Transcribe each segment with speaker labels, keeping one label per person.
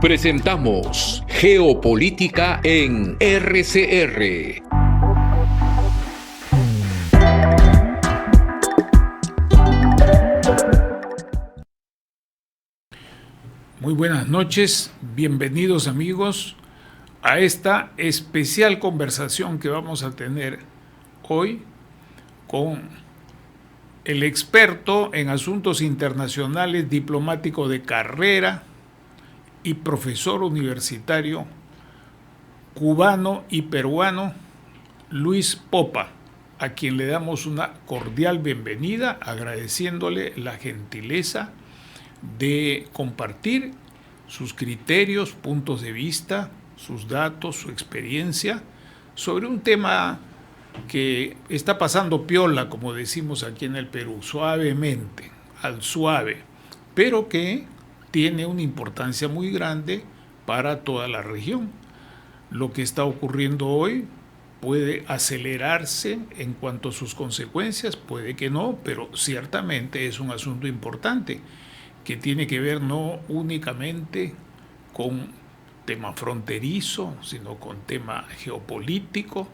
Speaker 1: Presentamos Geopolítica en RCR.
Speaker 2: Muy buenas noches, bienvenidos amigos a esta especial conversación que vamos a tener hoy con el experto en asuntos internacionales, diplomático de carrera y profesor universitario cubano y peruano, Luis Popa, a quien le damos una cordial bienvenida, agradeciéndole la gentileza de compartir sus criterios, puntos de vista, sus datos, su experiencia sobre un tema que está pasando piola, como decimos aquí en el Perú, suavemente, al suave, pero que tiene una importancia muy grande para toda la región. Lo que está ocurriendo hoy puede acelerarse en cuanto a sus consecuencias, puede que no, pero ciertamente es un asunto importante que tiene que ver no únicamente con tema fronterizo, sino con tema geopolítico,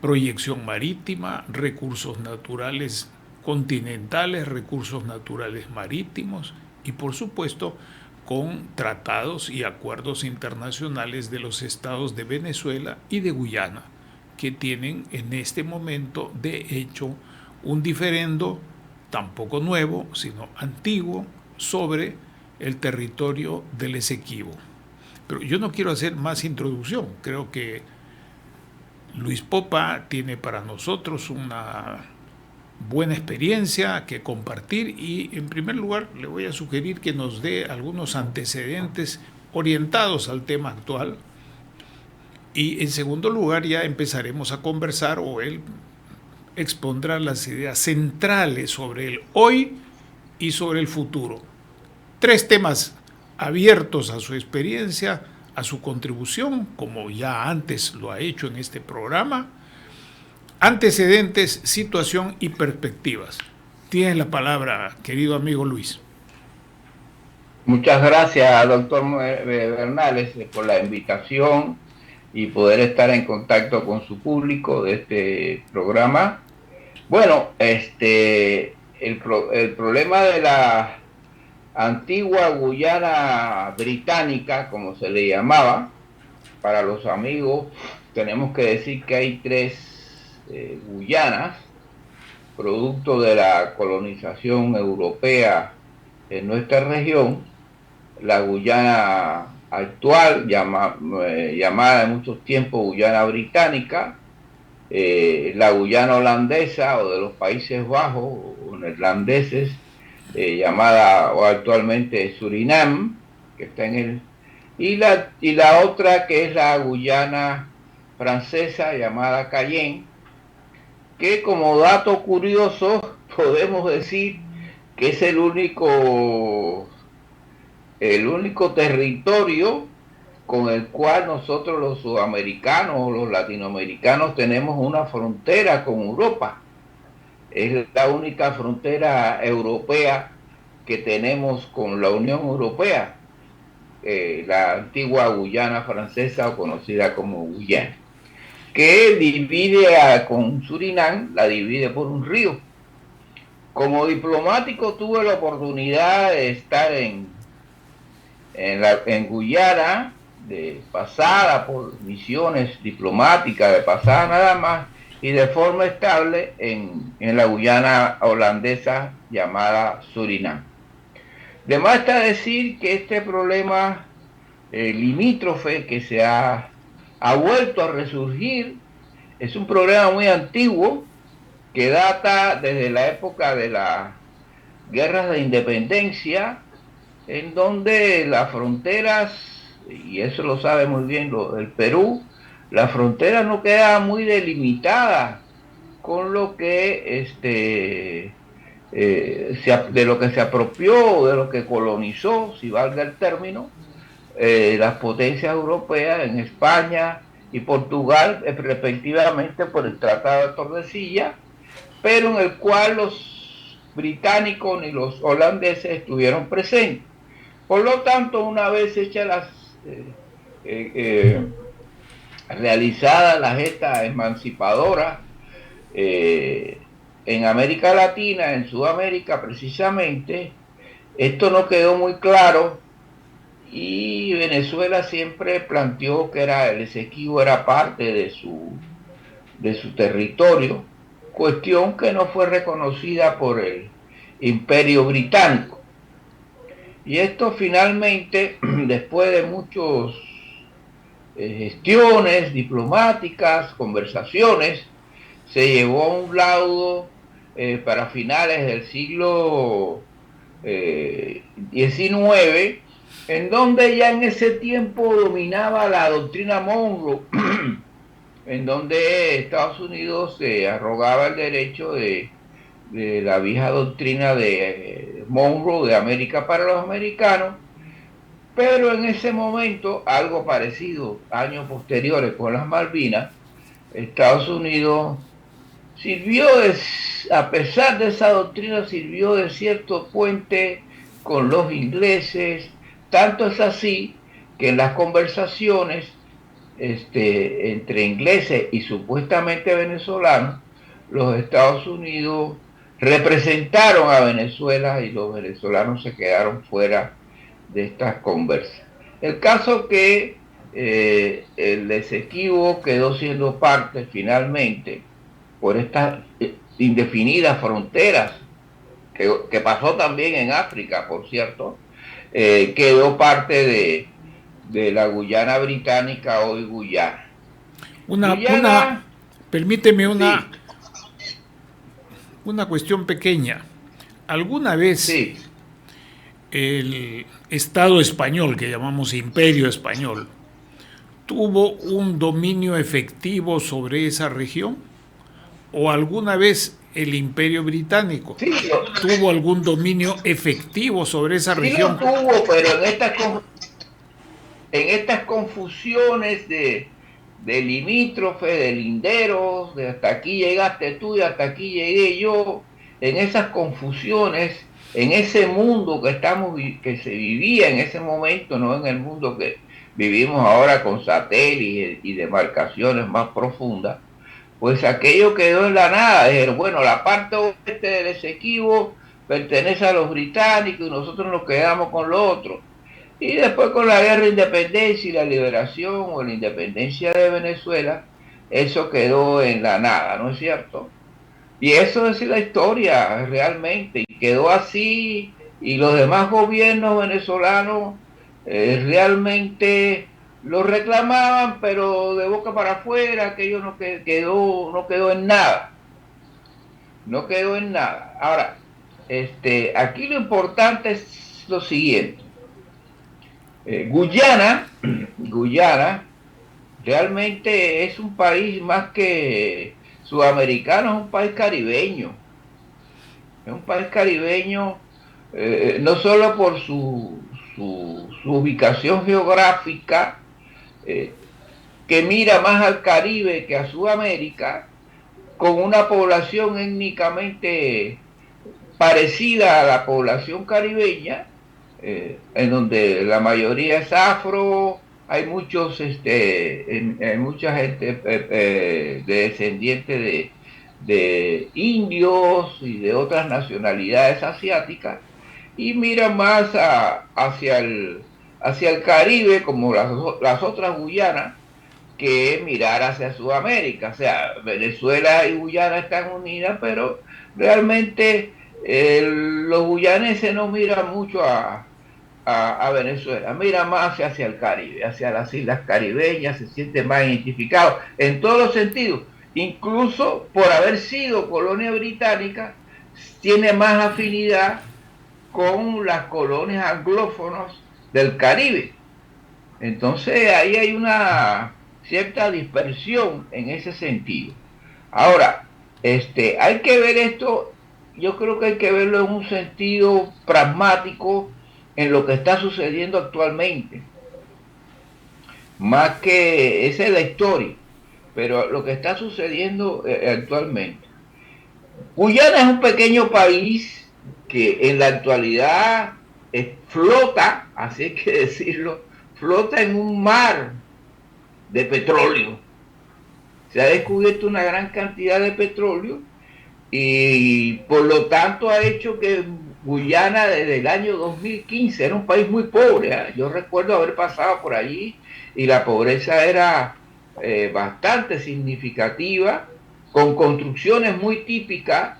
Speaker 2: proyección marítima, recursos naturales continentales, recursos naturales marítimos y por supuesto con tratados y acuerdos internacionales de los estados de Venezuela y de Guyana, que tienen en este momento de hecho un diferendo tampoco nuevo, sino antiguo, sobre el territorio del Esequibo. Pero yo no quiero hacer más introducción. Creo que Luis Popa tiene para nosotros una buena experiencia que compartir y, en primer lugar, le voy a sugerir que nos dé algunos antecedentes orientados al tema actual y, en segundo lugar, ya empezaremos a conversar o él expondrá las ideas centrales sobre el hoy y sobre el futuro. 3 temas abiertos a su experiencia, a su contribución, como ya antes lo ha hecho en este programa: antecedentes, situación y perspectivas. Tienes la palabra, querido amigo Luis.
Speaker 3: Muchas gracias, doctor Bernales, por la invitación y poder estar en contacto con su público de este programa. Bueno, el problema de la antigua Guyana británica, como se le llamaba, para los amigos, tenemos que decir que hay 3 Guyanas, producto de la colonización europea en nuestra región. La Guyana actual, llamada en muchos tiempos Guyana británica, la Guyana holandesa o de los Países Bajos o neerlandeses, llamada o actualmente Surinam, que está en el, y la otra que es la Guyana francesa llamada Cayenne, que como dato curioso podemos decir que es el único territorio con el cual nosotros los sudamericanos o los latinoamericanos tenemos una frontera con Europa. Es la única frontera europea que tenemos con la Unión Europea, la antigua Guyana francesa o conocida como Guyana, que divide con Surinam, la divide por un río. Como diplomático tuve la oportunidad de estar en Guyana, de pasada por misiones diplomáticas, de pasada nada más, y de forma estable en la Guyana holandesa llamada Surinam. De más está decir que este problema limítrofe que se ha vuelto a resurgir es un problema muy antiguo que data desde la época de las guerras de independencia, en donde las fronteras, y eso lo sabe muy bien el Perú, las fronteras no quedaban muy delimitadas con lo que de lo que se apropió, de lo que colonizó, si valga el término, las potencias europeas en España y Portugal, respectivamente por el Tratado de Tordesillas, pero en el cual los británicos ni los holandeses estuvieron presentes. Por lo tanto, una vez hechas eh, eh, realizadas las gestas emancipadoras en América Latina, en Sudamérica precisamente, esto no quedó muy claro y Venezuela siempre planteó que el Esequibo era parte de su territorio, cuestión que no fue reconocida por el Imperio Británico. Y esto finalmente, después de muchos gestiones diplomáticas, conversaciones, se llevó a un laudo para finales del siglo XIX, en donde ya en ese tiempo dominaba la doctrina Monroe, en donde Estados Unidos se arrogaba el derecho de la vieja doctrina de Monroe de América para los americanos, pero en ese momento, algo parecido, años posteriores con las Malvinas, Estados Unidos a pesar de esa doctrina, sirvió de cierto puente con los ingleses, tanto es así que en las conversaciones entre ingleses y supuestamente venezolanos, los Estados Unidos representaron a Venezuela y los venezolanos se quedaron fuera de estas conversas. El caso que el Esequibo quedó siendo parte finalmente por estas indefinidas fronteras, que pasó también en África, por cierto, quedó parte de la Guyana británica, hoy Guyana.
Speaker 2: Permíteme
Speaker 3: sí,
Speaker 2: una cuestión pequeña. ¿Alguna vez
Speaker 3: sí,
Speaker 2: el Estado español, que llamamos Imperio Español, tuvo un dominio efectivo sobre esa región? ¿O alguna vez el Imperio Británico
Speaker 3: sí,
Speaker 2: tuvo algún dominio efectivo sobre esa región?
Speaker 3: lo tuvo, pero en estas confusiones de limítrofe, de linderos, de hasta aquí llegaste tú y hasta aquí llegué yo, en esas confusiones, en ese mundo que se vivía en ese momento, no en el mundo que vivimos ahora con satélites y demarcaciones más profundas, pues aquello quedó en la nada. Dijeron, bueno, la parte oeste del Esequibo pertenece a los británicos y nosotros nos quedamos con lo otro. Y después con la guerra de independencia y la liberación o la independencia de Venezuela, eso quedó en la nada, ¿no es cierto? Y eso es la historia realmente, y quedó así, y los demás gobiernos venezolanos realmente lo reclamaban, pero de boca para afuera, aquello no quedó en nada, no quedó en nada. Ahora, aquí lo importante es lo siguiente. Guyana realmente es un país más que sudamericano, es un país caribeño. Es un país caribeño no solo por su ubicación geográfica, eh, que mira más al Caribe que a Sudamérica, con una población étnicamente parecida a la población caribeña, en donde la mayoría es afro, hay hay mucha gente de descendientes de indios y de otras nacionalidades asiáticas, y mira más hacia el Caribe, como las otras Guyanas, que mirar hacia Sudamérica. O sea, Venezuela y Guyana están unidas, pero realmente los guyaneses no miran mucho a Venezuela, mira más hacia el Caribe, hacia las islas caribeñas, se siente más identificado en todos los sentidos, incluso por haber sido colonia británica, tiene más afinidad con las colonias anglófonas del Caribe. Entonces ahí hay una cierta dispersión en ese sentido. Ahora, hay que ver esto, yo creo que hay que verlo en un sentido pragmático, en lo que está sucediendo actualmente, más que esa es la historia, pero lo que está sucediendo actualmente. Guyana es un pequeño país que en la actualidad flota, así hay que decirlo, flota en un mar de petróleo. Se ha descubierto una gran cantidad de petróleo y por lo tanto ha hecho que Guyana desde el año 2015 era un país muy pobre, ¿eh? Yo recuerdo haber pasado por allí y la pobreza era bastante significativa, con construcciones muy típicas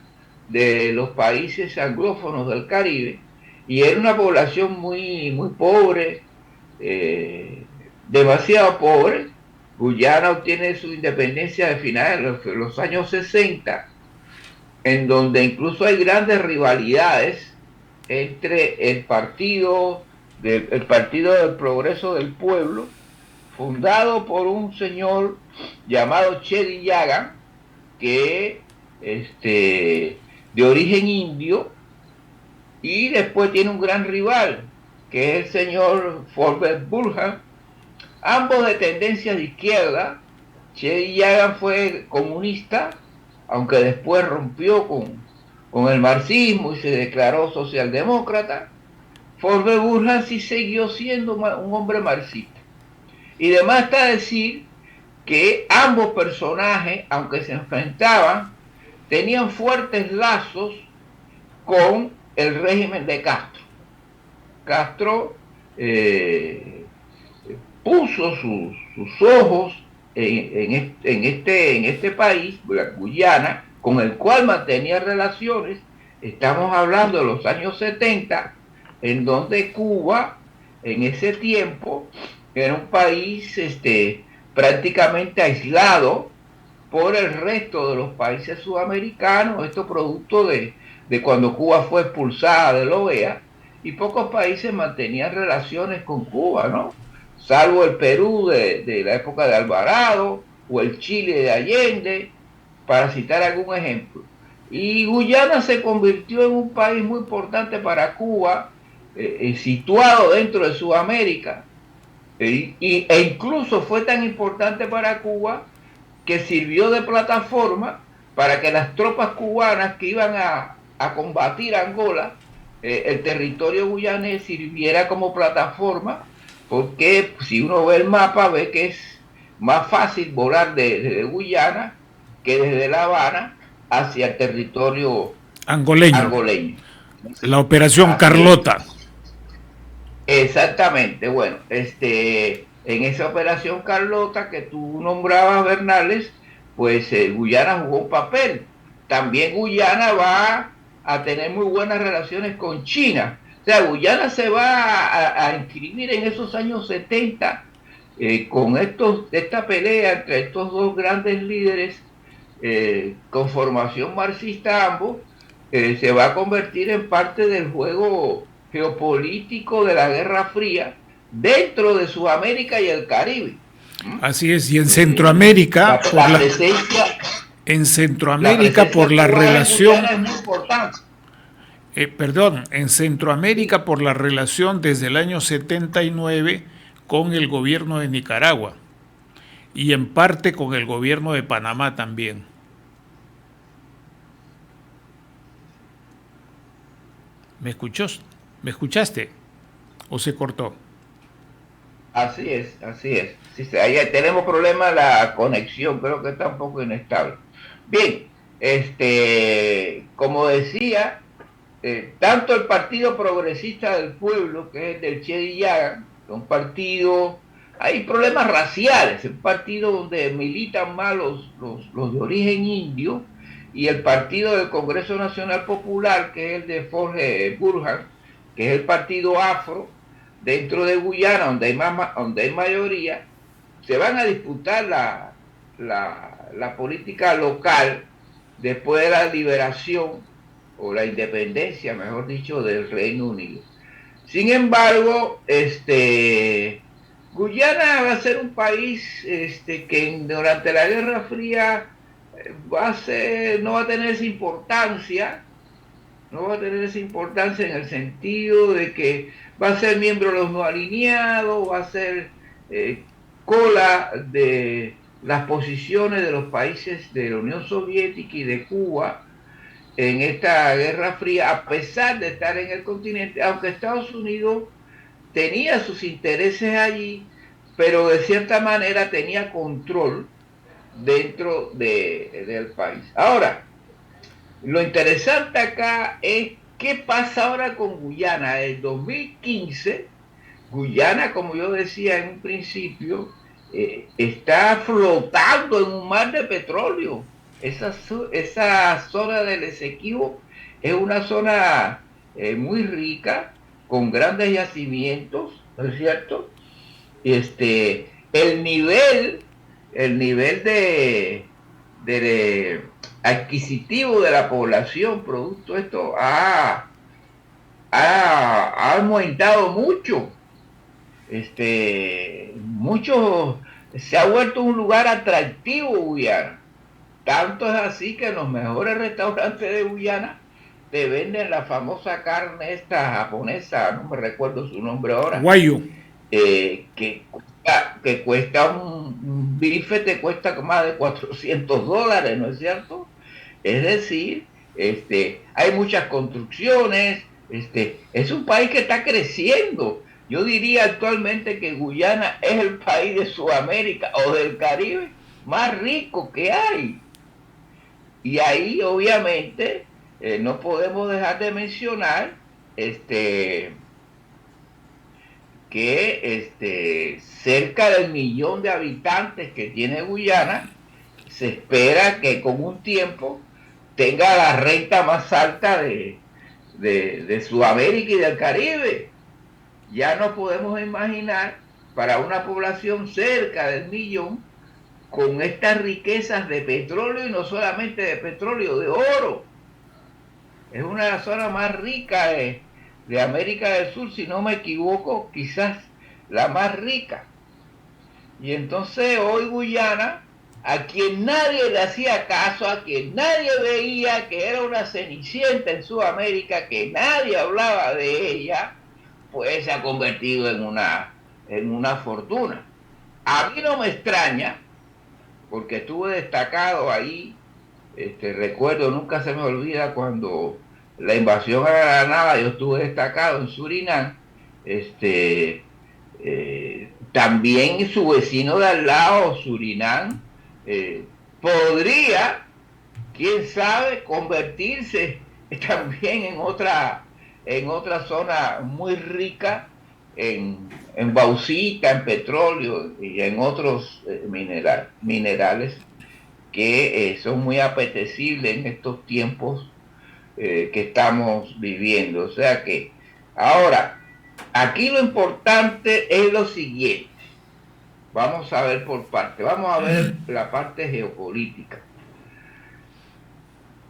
Speaker 3: de los países anglófonos del Caribe, y era una población muy pobre, demasiado pobre. Guyana obtiene su independencia de finales de los años 60, en donde incluso hay grandes rivalidades entre el Partido del Progreso del Pueblo, fundado por un señor llamado Chedi Yagan, que de origen indio, y después tiene un gran rival, que es el señor Forbes Burhan, ambos de tendencia de izquierda. Chedi Yagan fue comunista, aunque después rompió con el marxismo y se declaró socialdemócrata. Forbes Burhan sí siguió siendo un hombre marxista. Y además está decir que ambos personajes, aunque se enfrentaban, tenían fuertes lazos con el régimen de Castro. Castro puso sus ojos en este país, Guyana, con el cual mantenía relaciones. Estamos hablando de los años 70, en donde Cuba, en ese tiempo, era un país prácticamente aislado por el resto de los países sudamericanos, esto producto de cuando Cuba fue expulsada de la OEA, y pocos países mantenían relaciones con Cuba, ¿no? Salvo el Perú de la época de Alvarado, o el Chile de Allende, para citar algún ejemplo. Y Guyana se convirtió en un país muy importante para Cuba, situado dentro de Sudamérica, e incluso fue tan importante para Cuba que sirvió de plataforma para que las tropas cubanas que iban a combatir Angola, el territorio guyanés sirviera como plataforma, porque si uno ve el mapa ve que es más fácil volar desde Guyana que desde La Habana hacia el territorio angoleño.
Speaker 2: La operación Carlota.
Speaker 3: Exactamente, bueno, en esa operación Carlota que tú nombrabas, Bernales, pues Guyana jugó un papel. También Guyana va a tener muy buenas relaciones con China. O sea, Guyana se va a inscribir en esos años 70 con esta pelea entre estos dos grandes líderes con formación marxista ambos, se va a convertir en parte del juego geopolítico de la Guerra Fría dentro de Sudamérica y el Caribe.
Speaker 2: Así es, y en Centroamérica, en Centroamérica por la relación, en Centroamérica por la relación desde el año 79 con el gobierno de Nicaragua y en parte con el gobierno de Panamá también. ¿Me escuchó? ¿Me escuchaste? ¿O se cortó?
Speaker 3: Así es, así es. Sí, ahí tenemos problema la conexión, creo que está un poco inestable. Bien, como decía, tanto el Partido Progresista del Pueblo, que es del Chedi Yagan, un partido, hay problemas raciales, un partido donde militan más los de origen indio, y el partido del Congreso Nacional Popular, que es el de Forbes Burhan, que es el partido afro, dentro de Guyana, donde hay mayoría, se van a disputar la política local después de la liberación, o la independencia, mejor dicho, del Reino Unido. Sin embargo, Guyana va a ser un país que durante la Guerra Fría no va a tener esa importancia, en el sentido de que va a ser miembro de los no alineados, va a ser cola de las posiciones de los países de la Unión Soviética y de Cuba, en esta Guerra Fría, a pesar de estar en el continente, aunque Estados Unidos tenía sus intereses allí, pero de cierta manera tenía control dentro del país. Ahora, lo interesante acá es qué pasa ahora con Guyana. En 2015, Guyana, como yo decía en un principio, está flotando en un mar de petróleo. Esa zona del Esequibo es una zona muy rica, con grandes yacimientos, ¿no es cierto? El nivel de adquisitivo de la población, producto de esto, ha aumentado mucho. Mucho, se ha vuelto un lugar atractivo Guyana. Tanto es así que en los mejores restaurantes de Guyana te venden la famosa carne esta japonesa, no me recuerdo su nombre ahora,
Speaker 2: Guayo.
Speaker 3: Que cuesta un bife, te cuesta más de $400, ¿no es cierto? Es decir, hay muchas construcciones, es un país que está creciendo. Yo diría actualmente que Guyana es el país de Sudamérica o del Caribe más rico que hay. Y ahí obviamente no podemos dejar de mencionar que cerca del 1.000.000 de habitantes que tiene Guyana, se espera que con un tiempo tenga la renta más alta de Sudamérica y del Caribe. Ya no podemos imaginar para una población cerca del 1.000.000 con estas riquezas de petróleo, y no solamente de petróleo, de oro. Es una de las zonas más ricas de América del Sur, si no me equivoco, quizás la más rica. Y entonces hoy Guyana, a quien nadie le hacía caso, a quien nadie veía que era una cenicienta en Sudamérica, que nadie hablaba de ella, pues se ha convertido en una fortuna. A mí no me extraña, porque estuve destacado ahí, recuerdo, nunca se me olvida cuando la invasión a Granada, yo estuve destacado en Surinam, también su vecino de al lado, Surinam, podría, quién sabe, convertirse también en otra zona muy rica en bauxita, en petróleo y en otros minerales que son muy apetecibles en estos tiempos que estamos viviendo. O sea que ahora, aquí lo importante es lo siguiente. Vamos a ver por parte. Vamos a ver la parte geopolítica.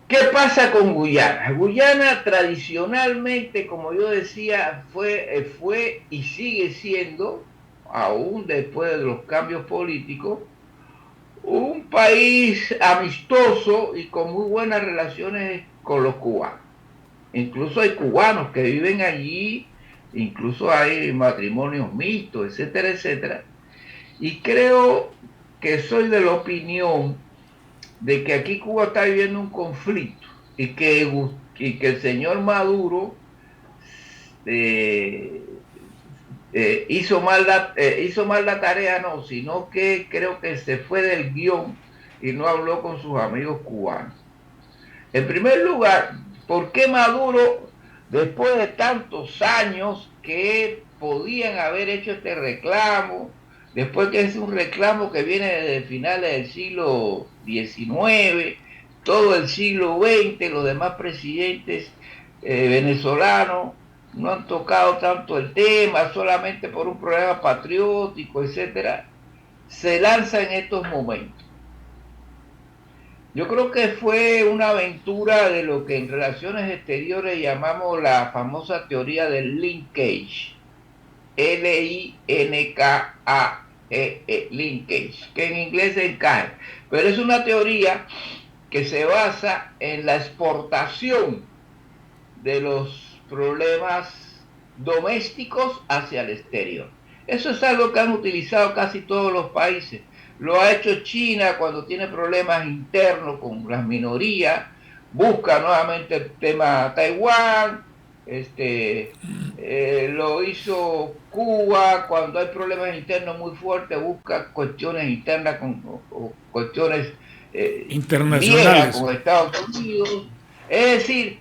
Speaker 3: ¿Qué pasa con Guyana? Guyana tradicionalmente, como yo decía, fue y sigue siendo, aún después de los cambios políticos, un país amistoso y con muy buenas relaciones con los cubanos. Incluso hay cubanos que viven allí, incluso hay matrimonios mixtos, etcétera, etcétera. Y creo que soy de la opinión de que aquí Cuba está viviendo un conflicto y que el señor Maduro eh, hizo mal la tarea, no, sino que creo que se fue del guión y no habló con sus amigos cubanos. En primer lugar, ¿por qué Maduro, después de tantos años que podían haber hecho este reclamo, después que es un reclamo que viene desde finales del siglo XIX, todo el siglo XX, los demás presidentes venezolanos no han tocado tanto el tema, solamente por un problema patriótico, etcétera, se lanza en estos momentos? Yo creo que fue una aventura de lo que en relaciones exteriores llamamos la famosa teoría del linkage, Linkage, linkage, que en inglés es encaje, pero es una teoría que se basa en la exportación de los problemas domésticos hacia el exterior. Eso es algo que han utilizado casi todos los países. Lo ha hecho China cuando tiene problemas internos con las minorías, busca nuevamente el tema Taiwán, lo hizo Cuba cuando hay problemas internos muy fuertes, busca cuestiones internas o cuestiones viejas
Speaker 2: internacionales.
Speaker 3: con Estados Unidos. Es decir,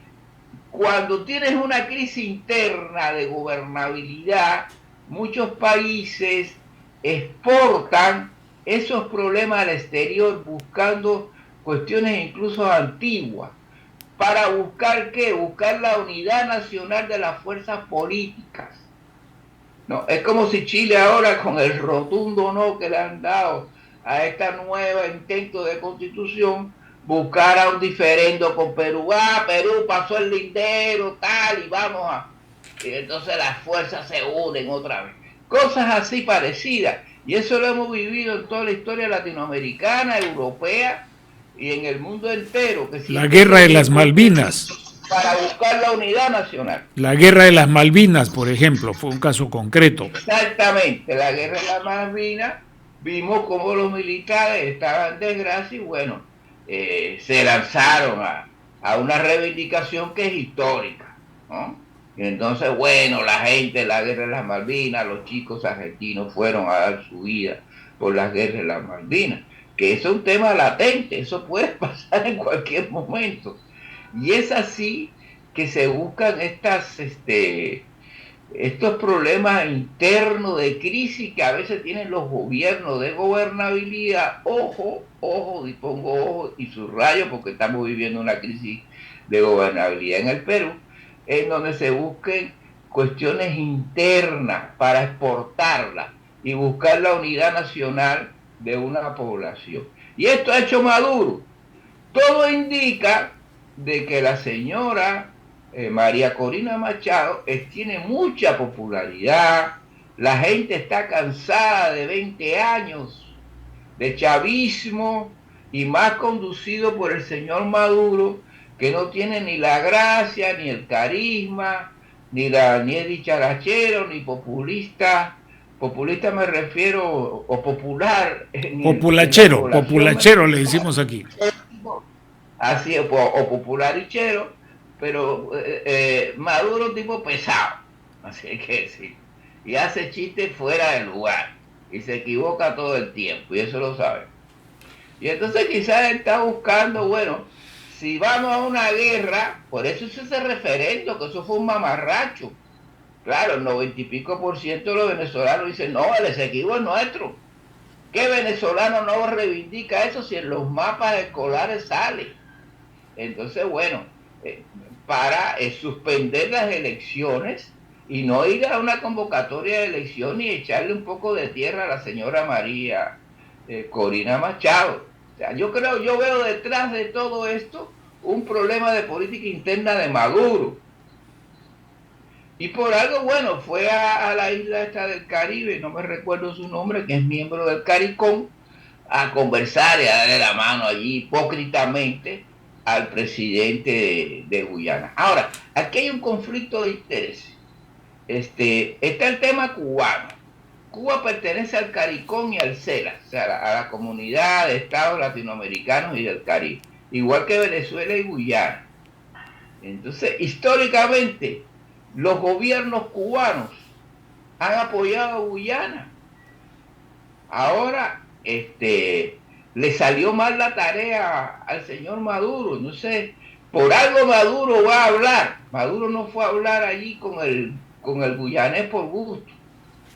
Speaker 3: cuando tienes una crisis interna de gobernabilidad, muchos países exportan esos problemas al exterior buscando cuestiones incluso antiguas. ¿Para buscar qué? Buscar la unidad nacional de las fuerzas políticas. No, es como si Chile ahora, con el rotundo no que le han dado a esta nueva intento de constitución, buscara un diferendo con Perú. Perú pasó el lindero, tal, y vamos a... Y entonces las fuerzas se unen otra vez. Cosas así parecidas. Y eso lo hemos vivido en toda la historia latinoamericana, europea y en el mundo entero. Que
Speaker 2: La
Speaker 3: siempre
Speaker 2: guerra
Speaker 3: se
Speaker 2: de las
Speaker 3: buscó
Speaker 2: Malvinas.
Speaker 3: para buscar la unidad nacional.
Speaker 2: La guerra de las Malvinas, por ejemplo, fue un caso concreto.
Speaker 3: Exactamente, la guerra de las Malvinas, vimos cómo los militares estaban en desgracia y bueno, se lanzaron a una reivindicación que es histórica, ¿no? Y entonces, bueno, la gente de la guerra de las Malvinas, los chicos argentinos fueron a dar su vida por las guerras de las Malvinas, que eso es un tema latente, eso puede pasar en cualquier momento. Y es así que se buscan estos problemas internos de crisis que a veces tienen los gobiernos de gobernabilidad. Ojo, ojo, y pongo ojo y subrayo porque estamos viviendo una crisis de gobernabilidad en el Perú, en donde se busquen cuestiones internas para exportarlas y buscar la unidad nacional de una población. Y esto ha hecho Maduro. Todo indica de que la señora María Corina Machado tiene mucha popularidad, la gente está cansada de 20 años de chavismo y más conducido por el señor Maduro, que no tiene ni la gracia, ni el carisma, ni es dicharachero, ni populista. Populista me refiero, o popular en la
Speaker 2: Populachero,
Speaker 3: población
Speaker 2: populachero le
Speaker 3: mexicana.
Speaker 2: decimos aquí.
Speaker 3: Así, o popularichero, pero Maduro es un tipo pesado, así hay que decir, y hace chistes fuera de lugar, y se equivoca todo el tiempo, y eso lo sabe. Y entonces quizás está buscando, bueno, si vamos a una guerra, por eso es ese referendo, que eso fue un mamarracho. Claro, el 90 y pico % de los venezolanos dicen, no, el Esequibo es nuestro. ¿Qué venezolano no reivindica eso si en los mapas escolares sale? Entonces, bueno, para suspender las elecciones y no ir a una convocatoria de elección y echarle un poco de tierra a la señora María Corina Machado. O sea, yo veo detrás de todo esto un problema de política interna de Maduro. Y por algo, bueno, fue a la isla esta del Caribe, no me recuerdo su nombre, que es miembro del CARICOM, a conversar y a darle la mano allí hipócritamente al presidente de Guyana. Ahora, aquí hay un conflicto de intereses. Está el tema cubano. Cuba pertenece al CARICOM y al CELAC, o sea, a la comunidad de estados latinoamericanos y del Caribe, igual que Venezuela y Guyana. Entonces, históricamente, los gobiernos cubanos han apoyado a Guyana. Ahora, le salió mal la tarea al señor Maduro. No sé, por algo Maduro va a hablar. Maduro no fue a hablar allí con el guyanés por gusto.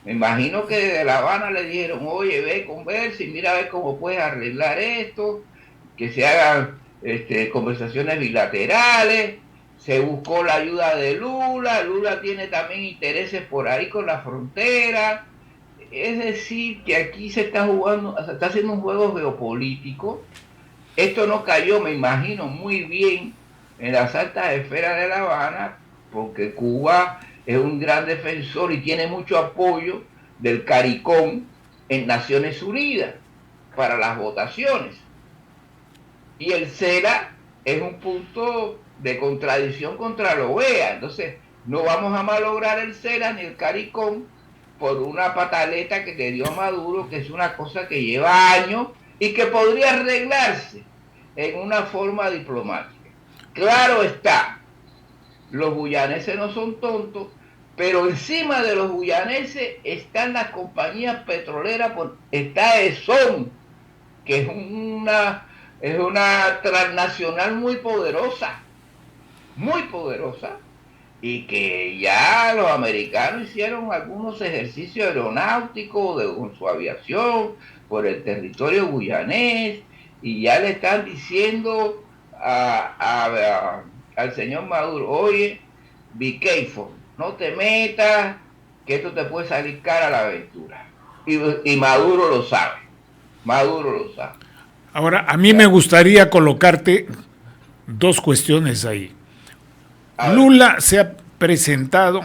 Speaker 3: Me imagino que desde La Habana le dijeron, oye, ve, conversa y mira a ver cómo puedes arreglar esto, que se hagan conversaciones bilaterales. Se buscó la ayuda de Lula. Lula tiene también intereses por ahí con la frontera. Es decir, que aquí se está jugando, se está haciendo un juego geopolítico. Esto no cayó, me imagino, muy bien en las altas esferas de La Habana, porque Cuba es un gran defensor y tiene mucho apoyo del CARICOM en Naciones Unidas para las votaciones. Y el CELA es un punto de contradicción contra la OEA. Entonces, no vamos a malograr el CELA ni el CARICOM por una pataleta que le dio a Maduro, que es una cosa que lleva años y que podría arreglarse en una forma diplomática. Claro está, los guyaneses no son tontos, pero encima de los guyaneses están las compañías petroleras, está Exxon, que es una transnacional muy poderosa, y que ya los americanos hicieron algunos ejercicios aeronáuticos con su aviación por el territorio guyanés, y ya le están diciendo al señor Maduro, oye, be careful, no te metas, que esto te puede salir cara a la aventura. Y Maduro lo sabe, Maduro lo sabe.
Speaker 2: Ahora, a mí me gustaría colocarte dos cuestiones ahí. Lula se ha presentado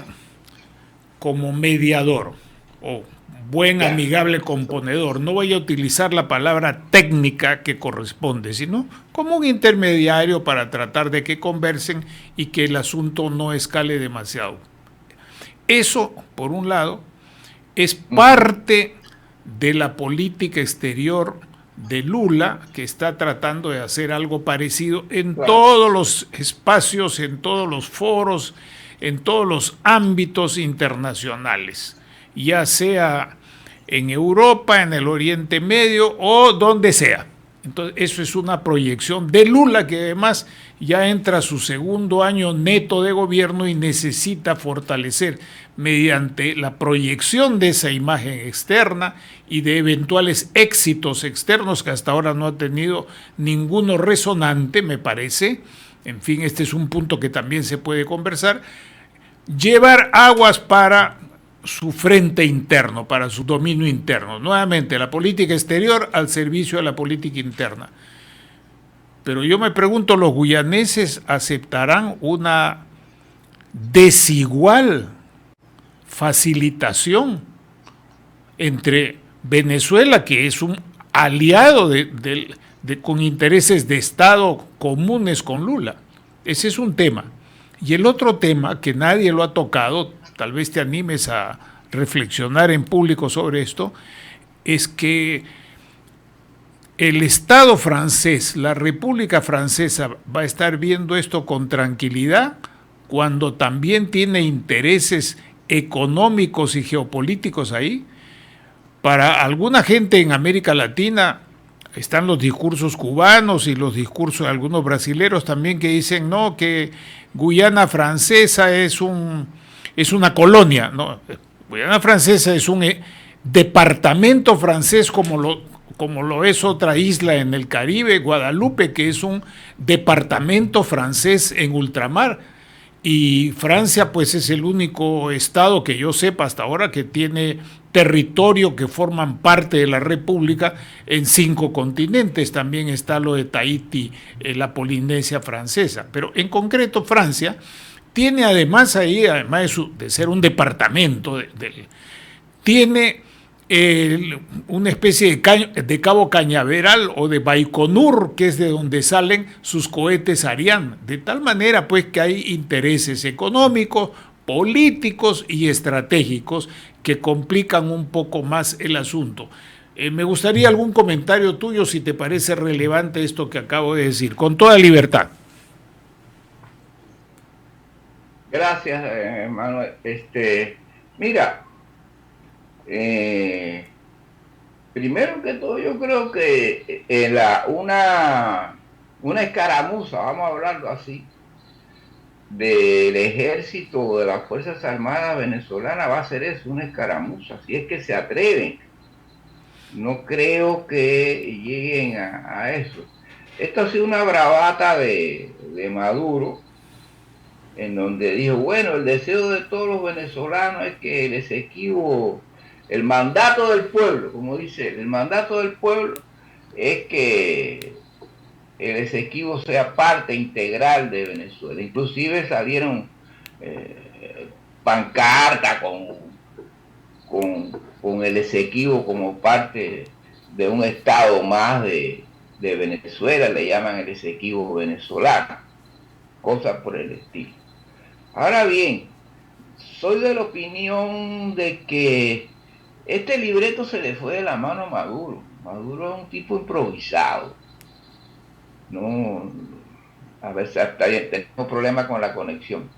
Speaker 2: como mediador o buen amigable componedor. No voy a utilizar la palabra técnica que corresponde, sino como un intermediario para tratar de que conversen y que el asunto no escale demasiado. Eso, por un lado, es parte de la política exterior de Lula, que está tratando de hacer algo parecido en todos los espacios, en todos los foros, en todos los ámbitos internacionales, ya sea en Europa, en el Oriente Medio o donde sea. Entonces, eso es una proyección de Lula, que además ya entra a su segundo año neto de gobierno y necesita fortalecer mediante la proyección de esa imagen externa y de eventuales éxitos externos que hasta ahora no ha tenido ninguno resonante, me parece. En fin, este es un punto que también se puede conversar. Llevar aguas para su frente interno, para su dominio interno. Nuevamente, la política exterior al servicio de la política interna. Pero yo me pregunto, ¿los guyaneses aceptarán una desigual facilitación entre Venezuela, que es un aliado con intereses de Estado comunes con Lula? Ese es un tema. Y el otro tema, que nadie lo ha tocado, tal vez te animes a reflexionar en público sobre esto, es que el Estado francés, la República Francesa, va a estar viendo esto con tranquilidad cuando también tiene intereses económicos y geopolíticos ahí. Para alguna gente en América Latina están los discursos cubanos y los discursos de algunos brasileros también que dicen no, que Guyana Francesa es una colonia, no, Guyana Francesa es un departamento francés como lo es otra isla en el Caribe, Guadalupe, que es un departamento francés en ultramar, y Francia pues es el único estado que yo sepa hasta ahora que tiene territorio que forman parte de la República en 5 continentes. También está lo de Tahití, la Polinesia francesa, pero en concreto Francia tiene además ahí, además de ser un departamento, tiene una especie de Cabo Cañaveral o de Baikonur, que es de donde salen sus cohetes Ariane, de tal manera pues que hay intereses económicos, políticos y estratégicos que complican un poco más el asunto. Me gustaría algún comentario tuyo si te parece relevante esto que acabo de decir, con toda libertad.
Speaker 3: Gracias, Manuel. Mira, primero que todo yo creo que una escaramuza, vamos a hablarlo así, del ejército, de las Fuerzas Armadas venezolanas va a ser eso, una escaramuza, si es que se atreven. No creo que lleguen a eso. Esto ha sido una bravata de Maduro, en donde dijo, bueno, el deseo de todos los venezolanos es que el Esequibo, el mandato del pueblo, como dice, el mandato del pueblo es que el Esequibo sea parte integral de Venezuela. Inclusive salieron pancartas con el Esequibo como parte de un estado más de Venezuela, le llaman el Esequibo venezolano, cosas por el estilo. Ahora bien, soy de la opinión de que este libreto se le fue de la mano a Maduro. Maduro es un tipo improvisado. No, A ver si tenemos problemas con la conexión.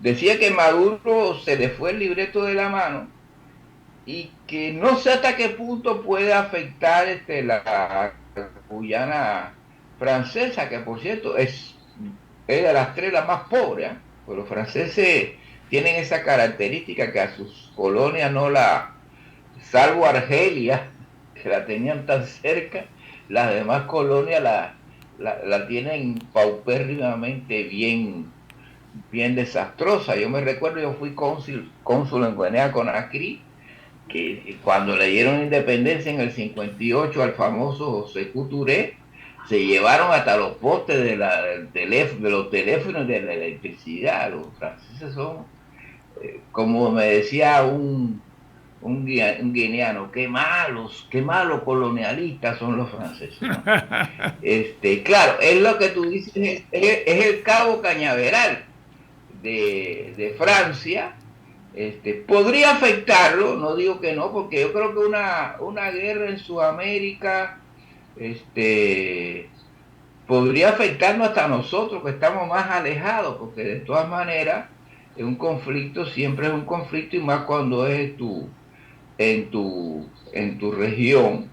Speaker 3: Decía que Maduro se le fue el libreto de la mano y que no sé hasta qué punto puede afectar la Guyana francesa, que por cierto es de las tres la más pobre, ¿eh? Pues los franceses tienen esa característica que a sus colonias no la, salvo Argelia, que la tenían tan cerca, las demás colonias la tienen paupérrimamente bien desastrosa. Yo me recuerdo, yo fui cónsul en Guinea Conakry, que cuando le dieron independencia en el 58 al famoso Sékou Touré, se llevaron hasta los postes de los teléfonos de la electricidad. Los franceses son, como me decía un guineano, qué malos colonialistas son los franceses, ¿no? Claro, es lo que tú dices, es el Cabo Cañaveral de Francia. Podría afectarlo, no digo que no, porque yo creo que una guerra en Sudamérica podría afectarnos hasta nosotros que estamos más alejados, porque de todas maneras un conflicto siempre es un conflicto, y más cuando es en tu región.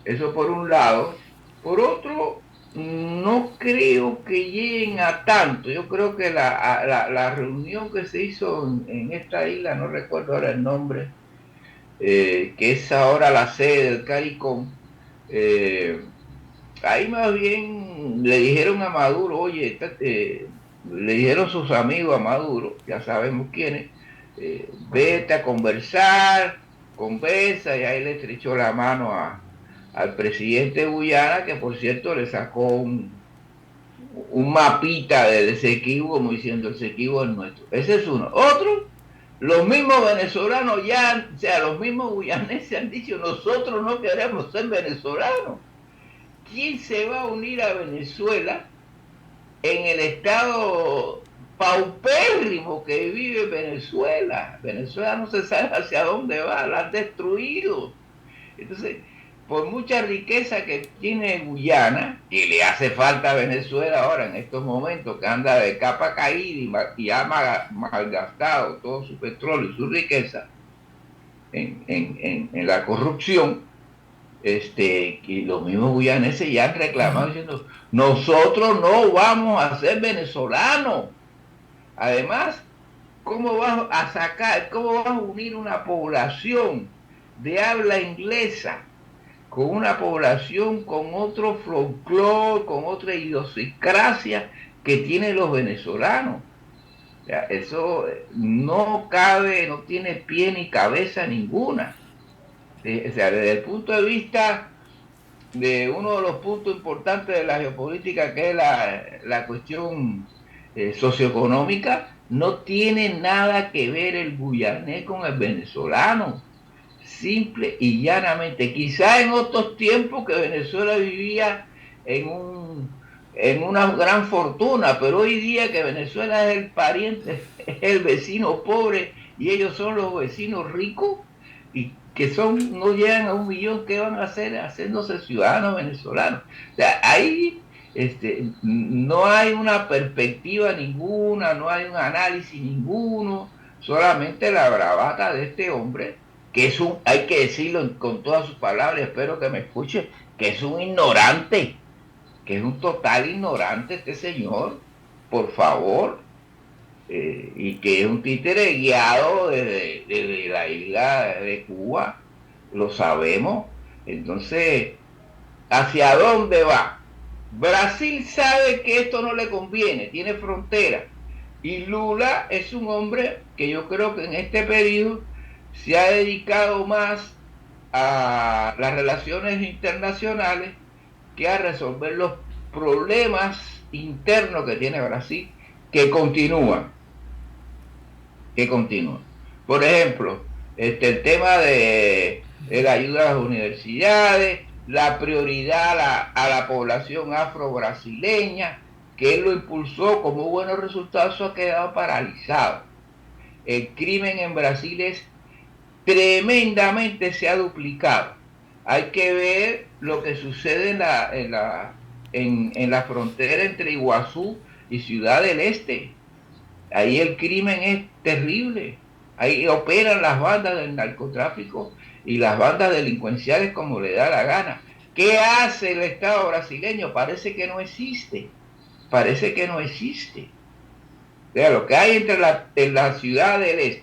Speaker 3: Eso por un lado. Por otro, no creo que lleguen a tanto. Yo creo que la reunión que se hizo en esta isla, no recuerdo ahora el nombre, que es ahora la sede del CARICOM, ahí más bien le dijeron a Maduro, oye, le dijeron sus amigos a Maduro, ya sabemos quiénes, vete a conversar, conversa, y ahí le estrechó la mano al presidente de Guyana, que por cierto le sacó un mapita del Esequibo, como diciendo el Esequibo es nuestro. Ese es uno. Otro, los mismos venezolanos ya, o sea, los mismos guyaneses han dicho, nosotros no queremos ser venezolanos. ¿Quién se va a unir a Venezuela en el estado paupérrimo que vive Venezuela? Venezuela no se sabe hacia dónde va, la han destruido. Entonces, por mucha riqueza que tiene Guyana, que le hace falta a Venezuela ahora en estos momentos, que anda de capa caída y ha malgastado todo su petróleo y su riqueza en la corrupción, y los mismos guyaneses ya han reclamado diciendo, nosotros no vamos a ser venezolanos. Además, ¿cómo vas a unir una población de habla inglesa con una población con otro folclore, con otra idiosincrasia que tienen los venezolanos? O sea, eso no cabe, no tiene pie ni cabeza ninguna. O sea, desde el punto de vista de uno de los puntos importantes de la geopolítica, que es la cuestión socioeconómica, no tiene nada que ver el guyanés con el venezolano. Simple y llanamente. Quizá en otros tiempos que Venezuela vivía en una gran fortuna, pero hoy día que Venezuela es el pariente, es el vecino pobre y ellos son los vecinos ricos, y que no llegan a 1 millón, ¿qué van a hacer haciéndose ciudadanos venezolanos? O sea, ahí no hay una perspectiva ninguna, no hay un análisis ninguno, solamente la bravata de este hombre, que hay que decirlo con todas sus palabras, espero que me escuche, que es un ignorante, que es un total ignorante este señor, por favor, y que es un títere guiado desde la isla de Cuba, lo sabemos. Entonces, ¿hacia dónde va? Brasil sabe que esto no le conviene, tiene frontera, y Lula es un hombre que yo creo que en este periodo se ha dedicado más a las relaciones internacionales que a resolver los problemas internos que tiene Brasil, que continúan. Por ejemplo, el tema de la ayuda a las universidades, la prioridad a la población afro-brasileña, que él lo impulsó como buenos resultados, ha quedado paralizado. El crimen en Brasil tremendamente se ha duplicado. Hay que ver lo que sucede en la frontera entre Iguazú y Ciudad del Este. Ahí el crimen es terrible. Ahí operan las bandas del narcotráfico y las bandas delincuenciales como le da la gana. ¿Qué hace el Estado brasileño? Parece que no existe. Parece que no existe. O sea, lo que hay en la Ciudad del Este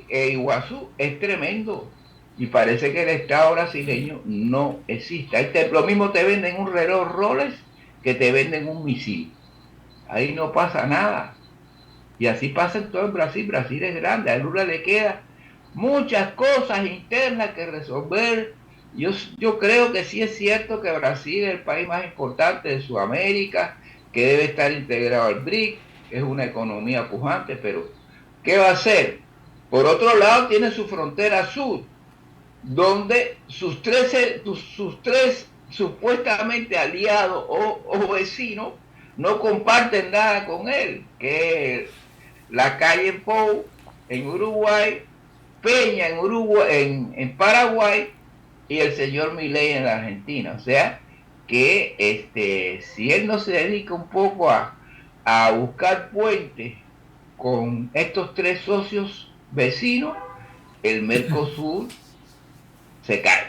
Speaker 3: e Iguazú es tremendo. Y parece que el Estado brasileño no existe. Ahí lo mismo te venden un reloj Rolex que te venden un misil. Ahí no pasa nada. Y así pasa en todo el Brasil. Brasil es grande. A Lula le queda muchas cosas internas que resolver. Yo creo que sí es cierto que Brasil es el país más importante de Sudamérica, que debe estar integrado al BRIC, es una economía pujante, pero ¿qué va a hacer? Por otro lado tiene su frontera sur, donde sus tres supuestamente aliados o vecinos no comparten nada con él, que es la calle Pou en Uruguay, Peña en Uruguay, en Paraguay, y el señor Milei en la Argentina. O sea que si él no se dedica un poco a buscar puentes con estos tres socios vecinos, el Mercosur se cae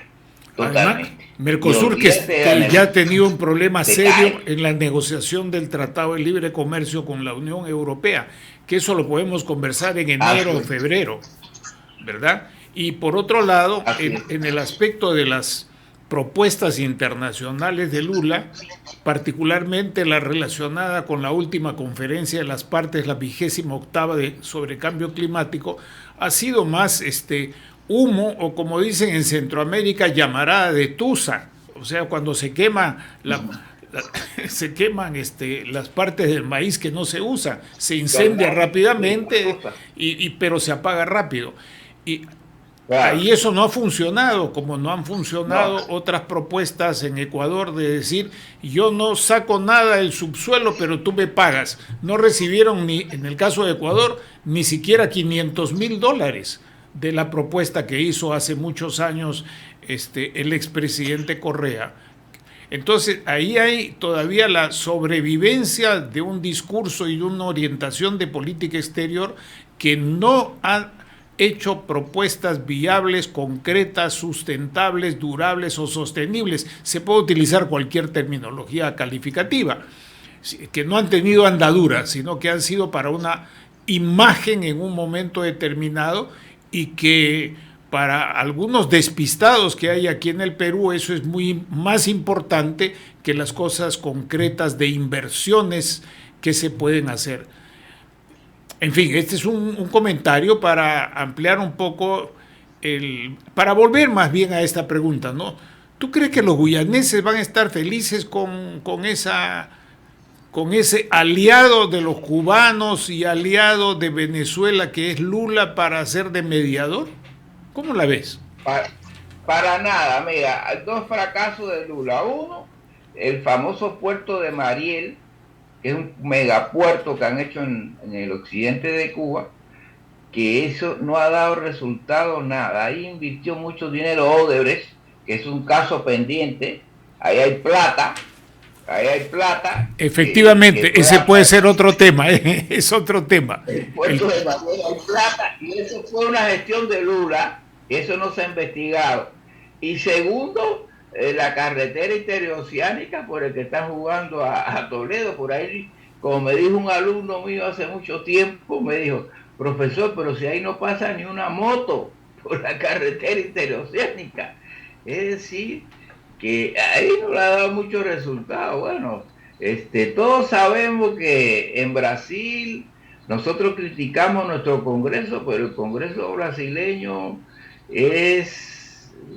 Speaker 3: totalmente.
Speaker 2: Además, Mercosur que ya ha tenido un problema serio en la negociación del Tratado de Libre Comercio con la Unión Europea, que eso lo podemos conversar en enero o febrero, ¿verdad? Y por otro lado, en el aspecto de las propuestas internacionales de Lula, particularmente la relacionada con la última conferencia de las partes, la 28ª sobre cambio climático, ha sido más humo, o como dicen en Centroamérica, llamarada de tusa. O sea, cuando se quema se queman las partes del maíz que no se usan, se incendia rápidamente, pero se apaga rápido. Y ahí eso no ha funcionado, como no han funcionado otras propuestas en Ecuador de decir, yo no saco nada del subsuelo, pero tú me pagas. No recibieron, en el caso de Ecuador, ni siquiera $500,000 de la propuesta que hizo hace muchos años el expresidente Correa. Entonces, ahí hay todavía la sobrevivencia de un discurso y una orientación de política exterior que no ha hecho propuestas viables, concretas, sustentables, durables o sostenibles. Se puede utilizar cualquier terminología calificativa, que no han tenido andadura, sino que han sido para una imagen en un momento determinado, y que para algunos despistados que hay aquí en el Perú eso es muy más importante que las cosas concretas de inversiones que se pueden hacer. En fin, este es un comentario para ampliar un poco, para volver más bien a esta pregunta, ¿no? ¿Tú crees que los guyaneses van a estar felices con ese aliado de los cubanos y aliado de Venezuela que es Lula para ser de mediador? ¿Cómo la ves?
Speaker 3: Para nada, mira, hay dos fracasos de Lula. Uno, el famoso puerto de Mariel, que es un megapuerto que han hecho en el occidente de Cuba, que eso no ha dado resultado nada. Ahí invirtió mucho dinero Odebrecht, que es un caso pendiente. Ahí hay plata.
Speaker 2: Efectivamente, ese puede ser otro tema, es otro tema.
Speaker 3: El puerto de Mariel hay plata, y eso fue una gestión de Lula, eso no se ha investigado. Y segundo, la carretera interoceánica por el que están jugando a Toledo, por ahí, como me dijo un alumno mío hace mucho tiempo, me dijo, profesor, pero si ahí no pasa ni una moto por la carretera interoceánica. Es decir, que ahí no le ha dado mucho resultado. Bueno, todos sabemos que en Brasil nosotros criticamos nuestro Congreso, pero el Congreso brasileño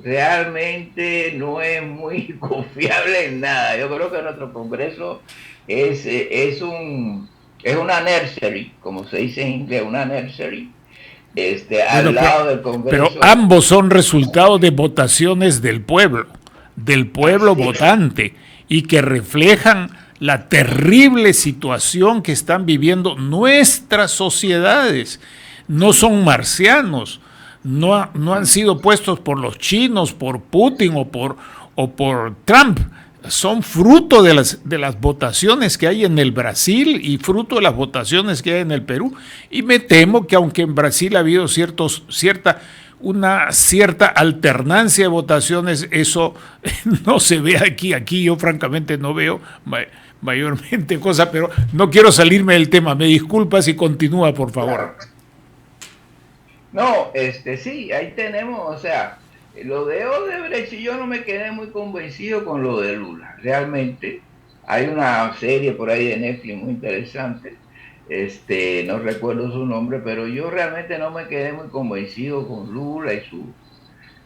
Speaker 3: realmente no es muy confiable en nada. Yo creo que nuestro Congreso es una nursery, como se dice en inglés, una nursery, al lado del Congreso.
Speaker 2: Pero ambos son resultados de votaciones del pueblo votante, y que reflejan la terrible situación que están viviendo nuestras sociedades. No son marcianos, no han sido puestos por los chinos, por Putin o por Trump. son fruto de las votaciones que hay en el Brasil y fruto de las votaciones que hay en el Perú. Y me temo que aunque en Brasil ha habido una cierta alternancia de votaciones, eso no se ve aquí. Aquí yo francamente no veo mayormente cosas, pero no quiero salirme del tema. Me disculpas y continúa, por favor.
Speaker 3: No, sí, ahí tenemos, o sea, lo de Odebrecht, yo no me quedé muy convencido con lo de Lula. Realmente hay una serie por ahí de Netflix muy interesante, no recuerdo su nombre, pero yo realmente no me quedé muy convencido con Lula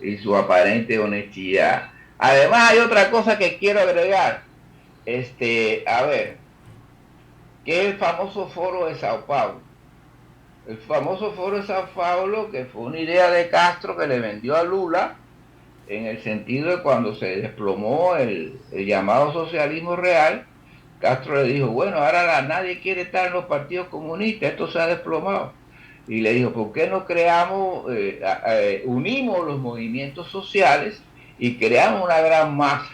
Speaker 3: y su aparente honestidad. Además hay otra cosa que quiero agregar, a ver, que es el famoso Foro de Sao Paulo. El famoso Foro de Sao Paulo, que fue una idea de Castro que le vendió a Lula, en el sentido de cuando se desplomó el llamado socialismo real, Castro le dijo, bueno, ahora nadie quiere estar en los partidos comunistas, esto se ha desplomado. Y le dijo, ¿por qué no unimos los movimientos sociales y creamos una gran masa?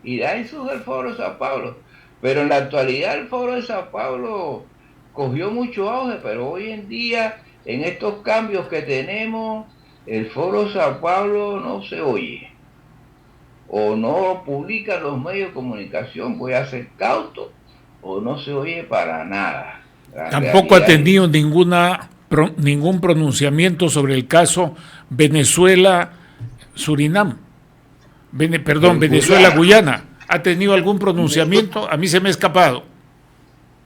Speaker 3: Y de ahí surge el Foro de Sao Paulo. Pero en la actualidad el Foro de Sao Paulo cogió mucho auge, pero hoy en día, en estos cambios que tenemos, el Foro de Sao Paulo no se oye, o no publican los medios de comunicación, voy a ser cauto, o no se oye para nada.
Speaker 2: Tampoco ha tenido ningún pronunciamiento sobre el caso Venezuela-Surinam. Venezuela-Guyana. ¿Ha tenido algún pronunciamiento? A mí se me ha escapado.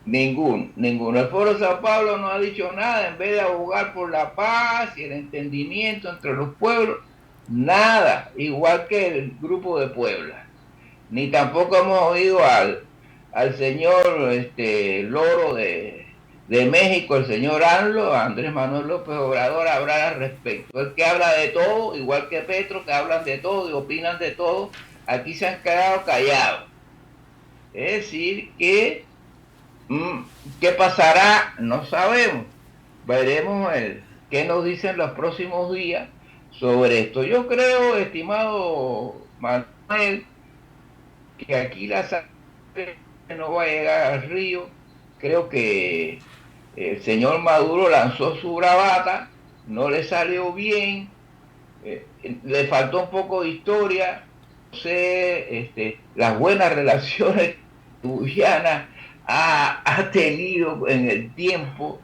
Speaker 3: Ninguno. El Foro de Sao Paulo no ha dicho nada, en vez de abogar por la paz y el entendimiento entre los pueblos, nada, igual que el Grupo de Puebla. Ni tampoco hemos oído al señor Loro de México, el señor Andrés Manuel López Obrador, hablar al respecto. El que habla de todo, igual que Petro, que hablan de todo y opinan de todo, aquí se han quedado callados. Es decir, que ¿qué pasará? No sabemos. Veremos qué nos dicen los próximos días sobre esto. Yo creo, estimado Manuel, que aquí la sangre no va a llegar al río. Creo que el señor Maduro lanzó su bravata, no le salió bien, le faltó un poco de historia, no sé, las buenas relaciones Guyana ha tenido en el tiempo,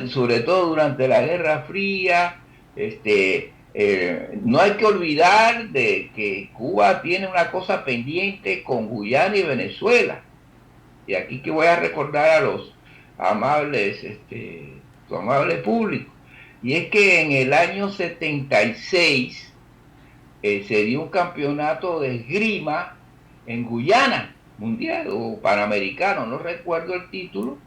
Speaker 3: sobre todo durante la Guerra Fría. No hay que olvidar de que Cuba tiene una cosa pendiente con Guyana y Venezuela, y aquí que voy a recordar a los amables, su amable público, y es que en el año 76 se dio un campeonato de esgrima en Guyana, mundial o panamericano, no recuerdo el título,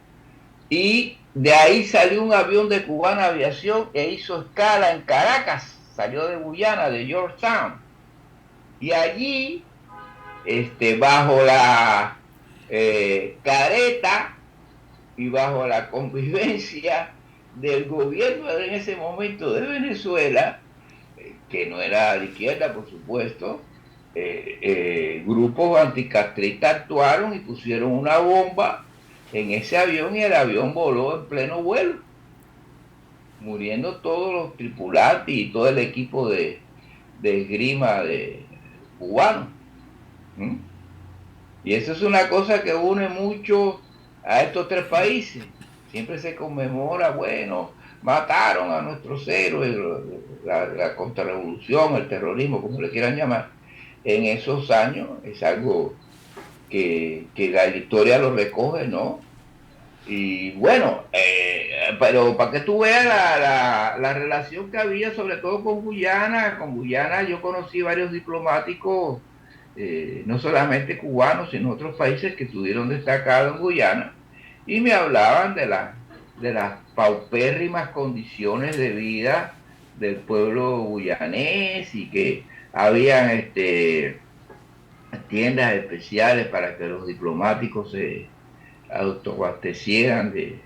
Speaker 3: y de ahí salió un avión de Cubana Aviación e hizo escala en Caracas, salió de Guyana, de Georgetown, y allí, bajo la careta y bajo la convivencia del gobierno en ese momento de Venezuela, que no era de izquierda, por supuesto, grupos anticastristas actuaron y pusieron una bomba en ese avión y el avión voló en pleno vuelo, muriendo todos los tripulantes y todo el equipo de esgrima cubano. Y eso es una cosa que une mucho a estos tres países. Siempre se conmemora, bueno, mataron a nuestros héroes, la contrarrevolución, el terrorismo, como le quieran llamar, en esos años. Es algo que la historia lo recoge, ¿no? Y bueno, pero para que tú veas la relación que había, sobre todo con Guyana. Con Guyana yo conocí varios diplomáticos, no solamente cubanos, sino otros países que estuvieron destacados en Guyana, y me hablaban de las paupérrimas condiciones de vida del pueblo guyanés, y que habían tiendas especiales para que los diplomáticos se autoabastecieran de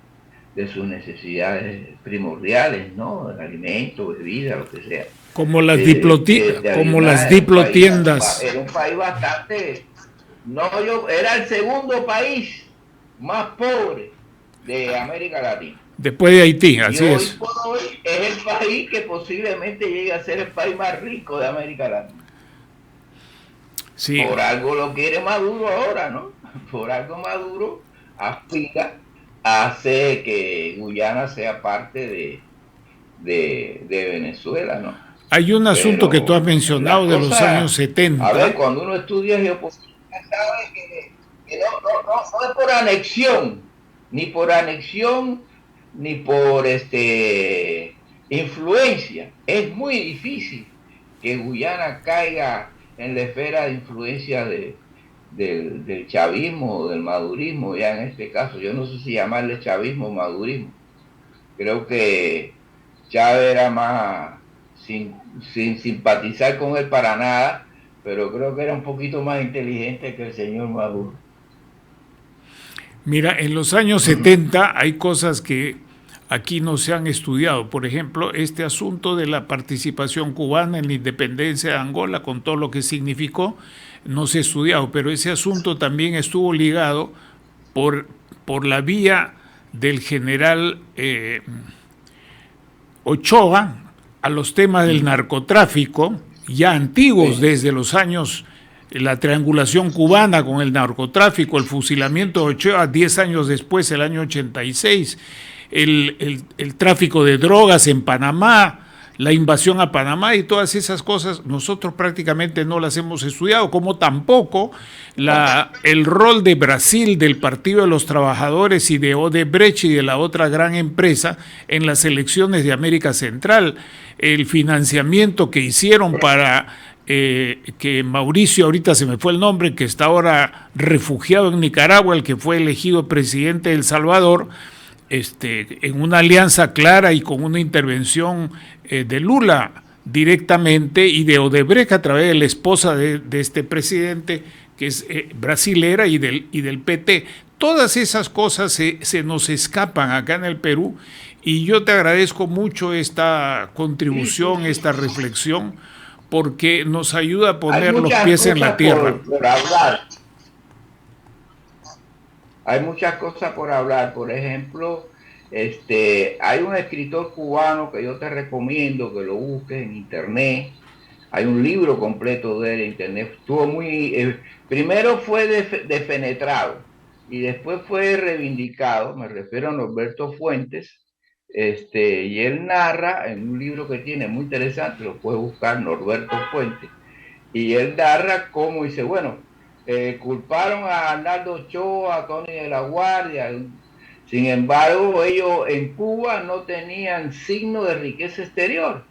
Speaker 3: sus necesidades primordiales, ¿no? El alimento, bebida, lo que sea.
Speaker 2: Como las diplotiendas.
Speaker 3: Era un país bastante No, era el segundo país más pobre de América Latina.
Speaker 2: Después de Haití,
Speaker 3: Y
Speaker 2: así
Speaker 3: hoy
Speaker 2: es.
Speaker 3: por hoy es el país que posiblemente llegue a ser el país más rico de América Latina.
Speaker 2: Sí.
Speaker 3: Por algo lo quiere Maduro ahora, ¿no? Por algo Maduro aspira a hacer que Guyana sea parte de Venezuela, ¿no?
Speaker 2: Hay un asunto que tú has
Speaker 3: Pero las
Speaker 2: mencionado de los años
Speaker 3: cosas, a ver,
Speaker 2: 70.
Speaker 3: cuando uno estudia geopolítica sabe que no es por anexión, ni por influencia. Es muy difícil que Guyana caiga en la esfera de influencia del chavismo o del madurismo, ya en este caso. Yo no sé si llamarle chavismo o madurismo. Creo que Chávez era más, sin simpatizar con él para nada, pero creo que era un poquito más inteligente que el señor Maduro.
Speaker 2: Mira, en los años 70 hay cosas que aquí no se han estudiado. Por ejemplo, este asunto de la participación cubana en la independencia de Angola, con todo lo que significó, no se ha estudiado, pero ese asunto también estuvo ligado por, por la vía del general Ochoa a los temas del narcotráfico, ya antiguos
Speaker 3: Sí.
Speaker 2: desde los años, la triangulación cubana con el narcotráfico, el fusilamiento de Ochoa 10 años después, el año 86, el tráfico de drogas en Panamá, la invasión a Panamá y todas esas cosas, nosotros prácticamente no las hemos estudiado, como tampoco el rol de Brasil, del Partido de los Trabajadores y de Odebrecht y de la otra gran empresa en las elecciones de América Central, el financiamiento que hicieron para que Mauricio, ahorita se me fue el nombre, que está ahora refugiado en Nicaragua, el que fue elegido presidente de El Salvador, en una alianza clara y con una intervención de Lula directamente y de Odebrecht a través de la esposa de este presidente que es brasilera y del PT. Todas esas cosas se nos escapan acá en el Perú y yo te agradezco mucho esta contribución, esta reflexión, porque nos ayuda a poner los pies en la tierra.
Speaker 3: Por hablar. Hay muchas cosas por hablar. Por ejemplo, hay un escritor cubano que yo te recomiendo que lo busques en internet. Hay un libro completo de él en internet. Estuvo muy... primero fue defenetrado y después fue reivindicado. Me refiero a Norberto Fuentes. Y él narra en un libro que tiene muy interesante, lo puedes buscar, Norberto Fuentes, y él narra cómo dice, bueno, culparon a Arnaldo Ochoa, a Tony de la Guardia. Sin embargo, ellos en Cuba no tenían signo de riqueza exterior.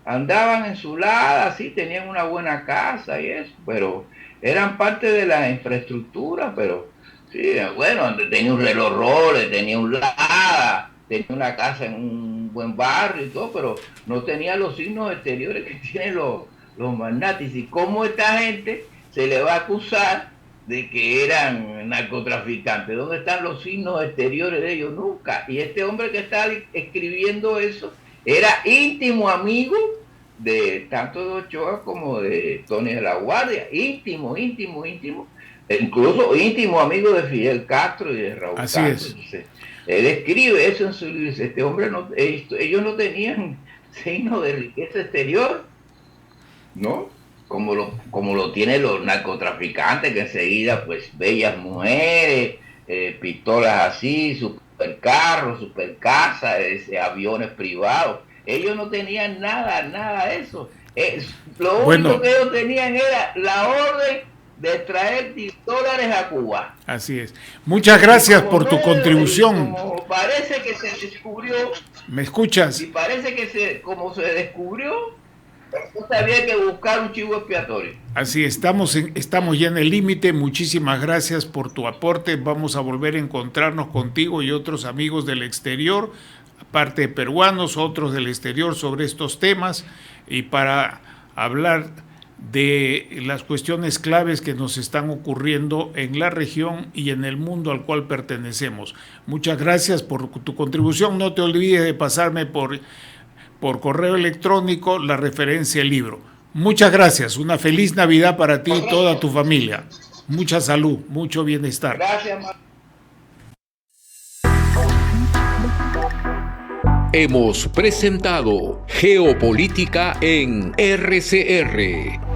Speaker 3: Andaban en su lado, así, tenían una buena casa y eso, pero eran parte de la infraestructura, pero sí, bueno, tenía un reloj Rolex, tenía un Lada, tenía una casa en un buen barrio y todo, pero no tenía los signos exteriores que tienen los magnates. Y cómo esta gente se le va a acusar de que eran narcotraficantes. ¿Dónde están los signos exteriores de ellos? Nunca. Y este hombre que está escribiendo eso era íntimo amigo de tanto de Ochoa como de Tony de la Guardia. Íntimo, íntimo, íntimo. Incluso íntimo amigo de Fidel Castro y de Raúl
Speaker 2: Así
Speaker 3: Castro.
Speaker 2: es.
Speaker 3: Entonces, él escribe eso en su libro. Este hombre ellos no tenían signo de riqueza exterior, ¿no? Como lo tienen los narcotraficantes, que enseguida, pues, bellas mujeres, pistolas así, supercarros, supercasas, aviones privados. Ellos no tenían nada de eso. Lo único que ellos tenían era la orden de traer $10 a Cuba.
Speaker 2: Así es. Muchas gracias por tu contribución.
Speaker 3: Como parece que se descubrió.
Speaker 2: ¿Me escuchas?
Speaker 3: Y parece que como se descubrió, entonces había que buscar un chivo expiatorio.
Speaker 2: Así estamos ya en el límite. Muchísimas gracias por tu aporte. Vamos a volver a encontrarnos contigo y otros amigos del exterior, aparte de peruanos, otros del exterior, sobre estos temas y para hablar de las cuestiones claves que nos están ocurriendo en la región y en el mundo al cual pertenecemos. Muchas gracias por tu contribución. No te olvides de pasarme por correo electrónico la referencia al libro. Muchas gracias. Una feliz Navidad para ti y toda tu familia. mucha salud, mucho bienestar.
Speaker 3: Gracias.
Speaker 1: Hemos presentado Geopolítica en RCR.